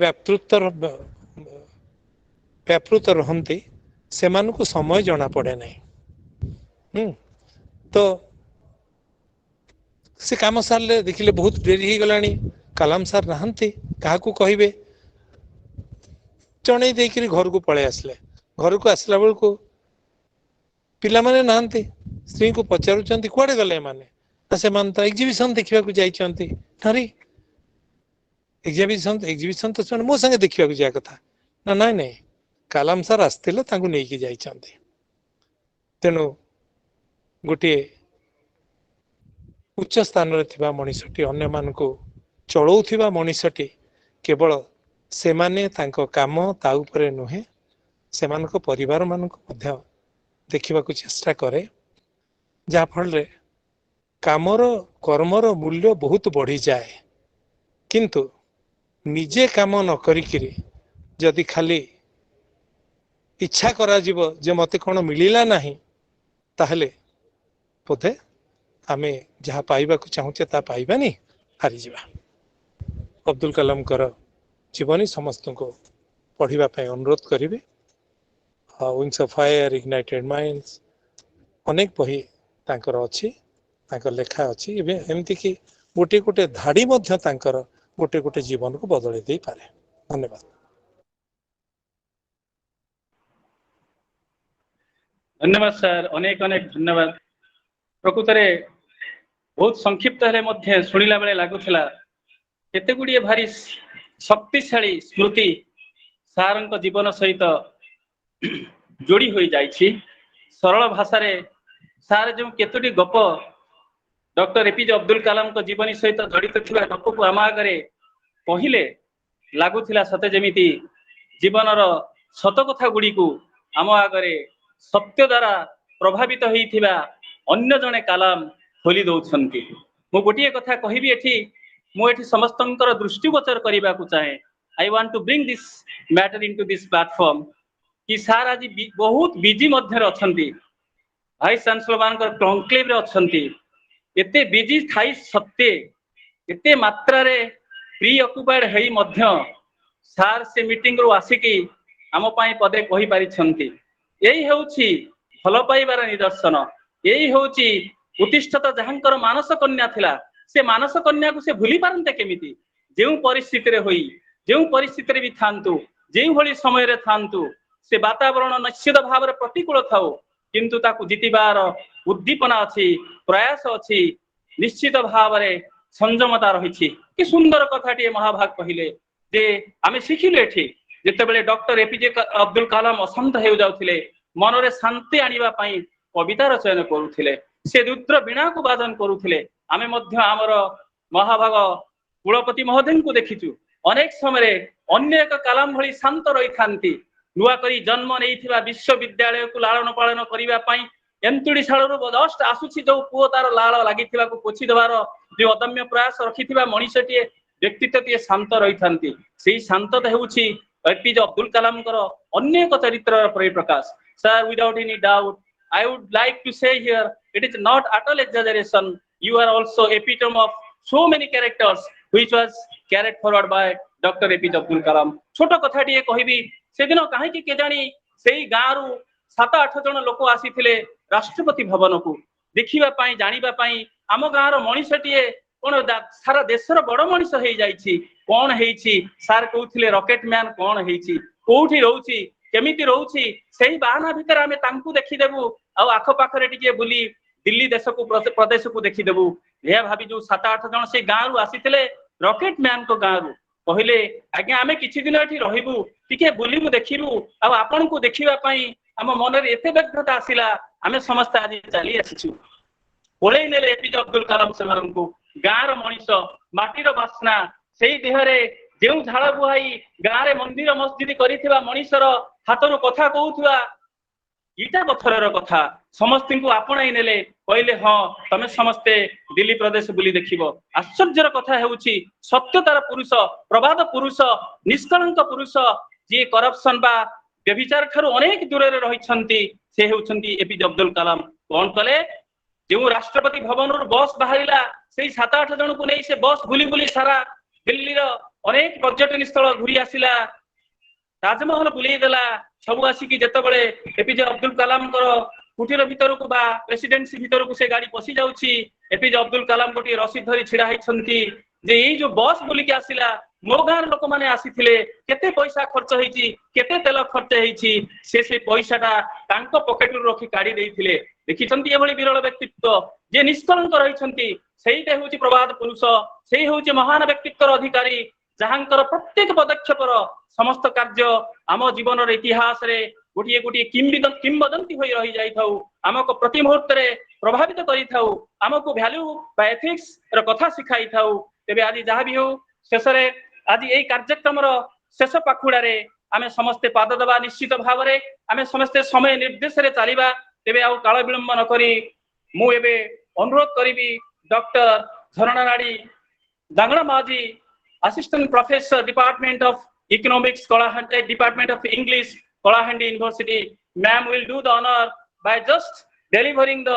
ବ୍ୟାପୃତ ରହନ୍ତି, ସେମାନଙ୍କୁ ସମୟ ଜଣା ପଡ଼େ ନାହିଁ। ତ ସେ କାମ ସାରିଲେ, ଦେଖିଲେ ବହୁତ ଡେରି ହେଇଗଲାଣି, କାଲାମ ସାର୍ ନାହାନ୍ତି, କାହାକୁ କହିବେ? ଜଣେଇ ଦେଇକିରି ଘରକୁ ପଳେଇ ଆସିଲେ। ଘରକୁ ଆସିଲା ବେଳକୁ ପିଲାମାନେ ନାହାନ୍ତି। ସ୍ତ୍ରୀଙ୍କୁ ପଚାରୁଛନ୍ତି, କୁଆଡ଼େ ଗଲେ ଏମାନେ? ନା, ସେମାନେ ତ ଏକ୍ଜିବିସନ୍ ଦେଖିବାକୁ ଯାଇଛନ୍ତି। ଆରେ ଏକ୍ଜିବିସନ୍ ତ ସେମାନେ ମୋ ସାଙ୍ଗେ ଦେଖିବାକୁ ଯିବା କଥା। ନା, ନାଇଁ, କାଲାମ ସାର୍ ଆସିଥିଲେ, ତାଙ୍କୁ ନେଇକି ଯାଇଛନ୍ତି। तेणु गोटे उच्च स्थान रे थिबा मनीषटी अन्य मानकु चलाउथिबा मनीषटी केवल सेमाने तांको काम ता उपरे नुहे सेमानको परिवार मानक मध्य देखिबा को चेष्टा करे जा फल रे कामर कर्मर मूल्य बहुत बढ़ी जाए किंतु निजे काम न करिकिरी जदि खाली इच्छा करा जीव जे मते कोन मिलिला नाही ताहले बोधे आमे जहाँ पाइबा को चाहूचे ता पाइबानी हारी जीवा। अब्दुल कलाम कर जीवनी समस्त को पढ़िबा पय अनुरोध करिवे। Wings of fire, ignited minds अनेक बही तांकर अछि, तांकर लेखा अछि। एबे एमति कि गोटे गोटे धाड़ी मध्य तांकर गोटे गोटे जीवन को बदलै देई पारे। धन्यवाद। धन्यवाद सर, अनेक अनेक धन्यवाद। प्रकृत रे बहुत संक्षिप्त हेले मध्य सुनिला बेले लागुथिला केते गुडिए भारी शक्तिशाली स्मृति सारंक जीवन सहित जोड़ी होई जाइछि। सरल भाषा रे सार जो केतोटी गप डॉक्टर एपीजे अब्दुल कलाम को जीवनी सहित जड़ित थिबा गप को आम आगरे कहिले लागुथिला सते जेमिति जीवनर सत कथा गुडी को आम आगरे सत्य द्वारा प्रभावित होइथिबा अन्य जने कलाम खोली दउछन्ति। मु गोटिए कथा कहिबी एठी, मु एठी समस्तंकर दृष्टिगोचर करिबा को चाहे। I want to bring this matter into this platform कि सार आज बहुत बिजी मध्य अछन्ति, वाइस चांसलर मानकर कॉन्क्लेव रे अछन्ति। एते बिजी थाई सत्ते एते मात्रा रे प्री ऑक्युपाइड हेई मध्य सार से मीटिंग रो आसिकी आम पाई पदे कहि पारिछन्ति। एई हेउछि भल पाइबार निदर्शन। एई हेउछि उत्तिष्ठत जहांकर मानस कन्या थिला, से मानस कन्या को से भूली पारन्ते केमिति? जेउ परिस्थिति रे होई, जेउ परिस्थिति रे भी थांतु, जेउ भली समय रे थांतु, से वातावरण निश्चित भाव रे प्रतिकूल थाउ किंतु ताकू जितिबार उद्दीपना अछि, प्रयास अछि, निश्चित भाव रे संयमता रहिछि। कि सुंदर कथाटी महाभाग कहिले जे आमे शिखिले एठी जेतेबेले डॉक्टर एपीजे अब्दुल कलाम अशांत हेउ जाउथिले, मनरे शांति आनिबा पई कविता रचना करूथिले, से रुद्र वीणा को वादन करूथिले। आमे मध्य आमर महाभाग कुलपति महोदय को देखिछु अनेक समय अन्य एक कलाम भली शांत रही थांती। नुआ करी जन्म नैथिबा विश्वविद्यालय को लालन पालन करिबा पई एंतुडी शाळरू जस्ट आसुछि जो पुओ तार लाल लागिथिबा को पोछि देबार जे अदम्य प्रयास रखिथिबा मनीषटिए व्यक्तित्वटिए शांत रही थांती। सेही शांतता हेउछि एपीजे अब्दुल कलाम कर अन्य एक चरित्र परिप्रकाश। Sir, without any doubt I would like to say here, it is not at all exaggeration. You are also epitome of so many characters which was carried forward by Dr. APJ Abdul Kalam. छोट कथाटिए कहबी से दिन काहेकि के जानी सेही गाँरु 7-8 जन लोक आसीथिले राष्ट्रपति भवन को देखिबा पई जानिबा पई आम गाँर मनीषटिए कोन सारा देशर बड़ मनीष हेई जाईछि। कोन हेइछि सार कहउथिले रॉकेट मैन कोन हेइछि, कोउठी रहउछि, केमिति रहउछि, सेही बाहाना भितर आमे तांकु देखिदेबु आ आख पाखरे टिके बुली दिल्ली देश को प्रदेश को देखिदेबु। हे भाबी जो 7-8 जन से गाँरु आसीथिले रॉकेट मैन को गाँरु कहले आज्ञा आमे किछि दिन एठी रहिबु, टिके बुलिबु देखिबु आ आपन को देखिबा पई हम मन रे एते व्यग्रता आसिला। आमे समस्त आज चली आसीछु ओळे नेले एपीजे अब्दुल कलाम सेमान को गाँर मनीष माटीर बास्ना सेही देहरे जेउ झाड़ बुहाई गाँरे मंदिर मस्जिद करिथिबा मनीषर हाथरू कथा कहउथिबा इटा पत्थरर कथा समस्त को आपणाई नेले कहले हाँ तमे समस्ते दिल्ली प्रदेश बुली देखिबो। आश्चर्यर कथा हेउछि सत्यतार पुरुष, प्रवाद पुरुष, निष्कलंक पुरुष जे करप्शन बा व्यभिचार ठारू अनेक दूर रे रहिछन्ति से हेउछन्ति एपीजे अब्दुल कलाम। कोन कले जो राष्ट्रपति भवन बस बाहरिला सेही 7-8 जन को नहीं से बस बुली बुली सारा दिल्ली रो अनेक पर्यटन स्थल घुरी आसिला, ताजमहल बुलेई देला। सब आसिकी जेतेबेले एपीजे अब्दुल कलाम कुटीर भितर को बा प्रेसिडेंसी भितर को से गाड़ी पसी जाउछि, एपीजे अब्दुल कलाम गोटे रसीद धरी छिड़ा हैछन्ति जे एई जो बस बुलिकी आसिला मो गाँर लोक माने आसीथिले, केते पैसा खर्च हेइछि, केते तेल खर्च हेइछि, से पैसाटा तांको पॉकेट रु रखी काढी देइथिले। देखिछन्ति एभली विरल व्यक्तित्व जे निष्कलंक रहिछन्ति, सेहीटा हेउछि प्रवाद पुरुष, सेही हेउछि महान व्यक्तित्वर अधिकारी जहांकर प्रत्येक पदक्षेपर समस्त कार्य आम जीवन इतिहास रे गोटे गोटे किंवदंती हो रही जाइथाउ आमको प्रति मुहूर्त रे प्रभावित करिथाउ आमको वैल्यू बा एथिक्स र कथा सिखाई थाउ तेबे आज जहाँ भी हो शेष रे आज यही कार्यक्रम रो शेष पाखुड़ा रे आमे समस्ते पाद दबा निश्चित भाव रे आमे समस्ते समय निर्देश रे चलिबा तेबे आउ काल विलंब न करी मु एबे अनुरोध करिबी डॉक्टर झरणा राणी दांगड़ा माजी assistant professor department of economics Kalahandi department of English Kalahandi University ma'am will do the honor by just delivering the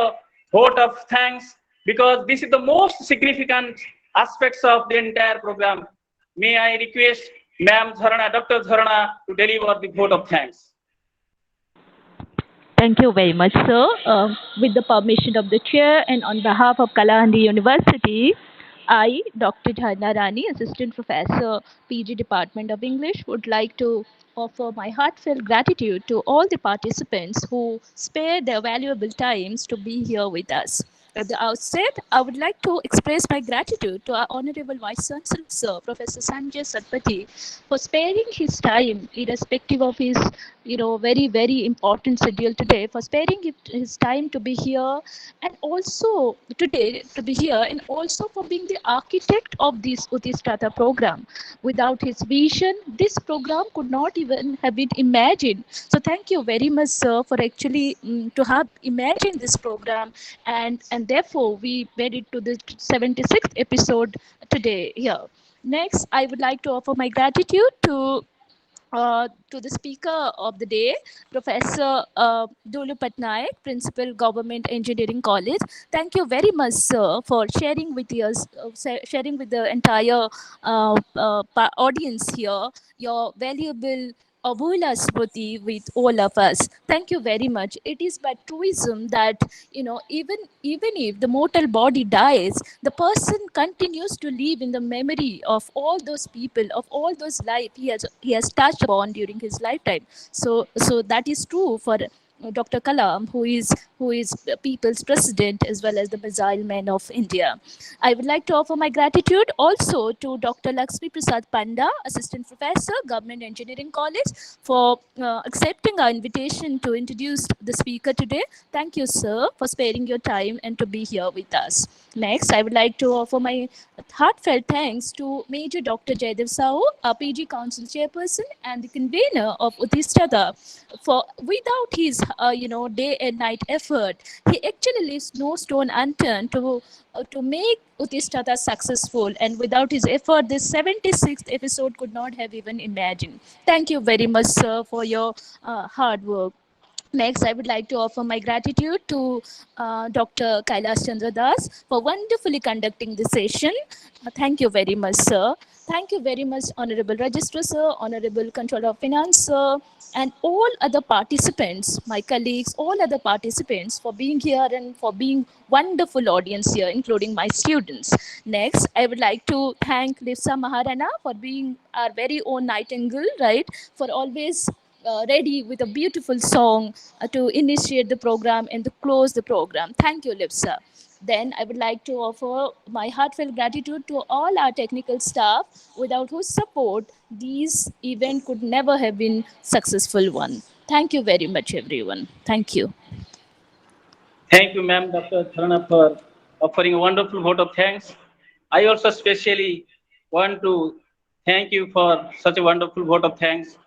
vote of thanks because this is the most significant aspects of the entire program. May I request ma'am Dharana, Dr. Dharana to deliver the vote of thanks. Thank you very much, sir. With the permission of the chair and on behalf of Kalahandi University, I, Dr. Dharna Rani, Assistant Professor, PG Department of English, would like to offer my heartfelt gratitude to all the participants who spared their valuable times to be here with us. At the outset, I would like to express my gratitude to our Honorable Vice Chancellor, Sir, Professor Sanjay Satpathy, for sparing his time, irrespective of his very, very important schedule today, for sparing his time to be here and also today to be here and also for being the architect of this Utistata program. Without his vision, this program could not even have been imagined. So thank you very much, sir, for actually to have imagined this program and therefore we made it to the 76th episode today here. Next, I would like to offer my gratitude to the speaker of the day, Professor Dulu Pattanayak, Principal Government Engineering College. Thank you very much, sir, for sharing with us, sharing with the entire audience here your valuable Abhula Smriti with all of us. Thank you very much. It is by truism that even if the mortal body dies, the person continues to live in the memory of all those people, of all those life he has touched upon during his lifetime. So that is true for Dr. Kalam, who is the people's president as well as the missile man of India. I would like to offer my gratitude also to Dr. Lakshmi Prasad Panda, Assistant Professor, Government Engineering College, for accepting our invitation to introduce the speaker today. Thank you, sir, for sparing your time and to be here with us. Next, I would like to offer my heartfelt thanks to Major Dr. Jaydev Sahu, our PG Council Chairperson and the convener of Utistata. For without his day and night effort, he actually leaves no stone unturned to make Utistata successful, and without his effort, this 76th episode could not have even imagined. Thank you very much, sir, for your hard work. Next, I would like to offer my gratitude to Dr. Kailash Chandra Das for wonderfully conducting this session. Thank you very much, sir. Thank you very much, Honorable Registrar, sir, Honorable Controller of Finance, sir, and all other participants, my colleagues, all other participants for being here and for being wonderful audience here, including my students. Next, I would like to thank Lipsa Maharana for being our very own nightingale, right, for always ready with a beautiful song to initiate the program and to close the program. Thank you, Lipsa. Then I would like to offer my heartfelt gratitude to all our technical staff, without whose support this event could never have been successful one. Thank you very much, everyone. Thank you. Thank you, ma'am, Dr. Dharana, for offering a wonderful vote of thanks. I also especially want to thank you for such a wonderful vote of thanks.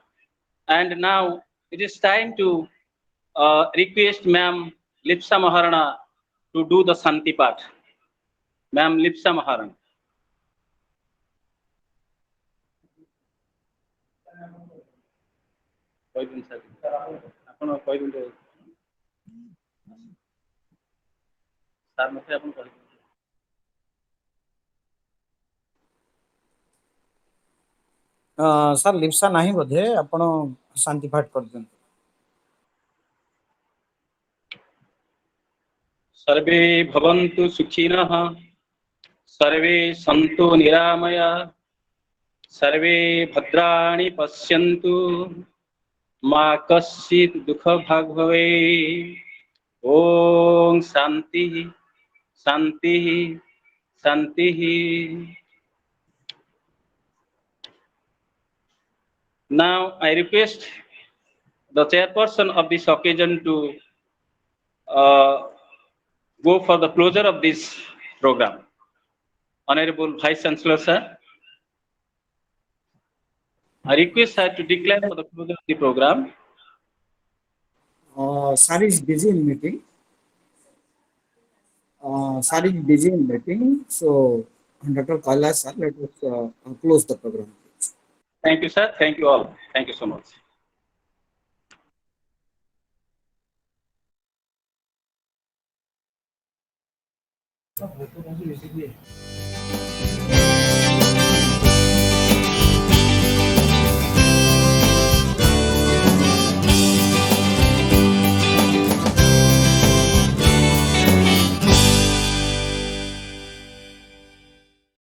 And now it is time to request ma'am Lipsa Maharana to do the Santi part. Ma'am Lipsa Maharana. Sir Lipsa नहीं बोधे आपण शांति पाठ कर दिन। सर्वे भवन्तु सुखिनः, सर्वे सन्तु निरामया, सर्वे भद्राणि पश्यन्तु, मा कश्चित् दुःखभाग् भवेत्। ओम शांति शांति शांति। Now I request the chairperson of this occasion to go for the closure of this program. Honorable Vice Chancellor, sir, I request her to declare for the closure of the program. Sir is busy in meeting. Sir is busy in meeting. So, Dr. Kailash, sir, let us close the program. Thank you, sir. Thank you all. Thank you so much.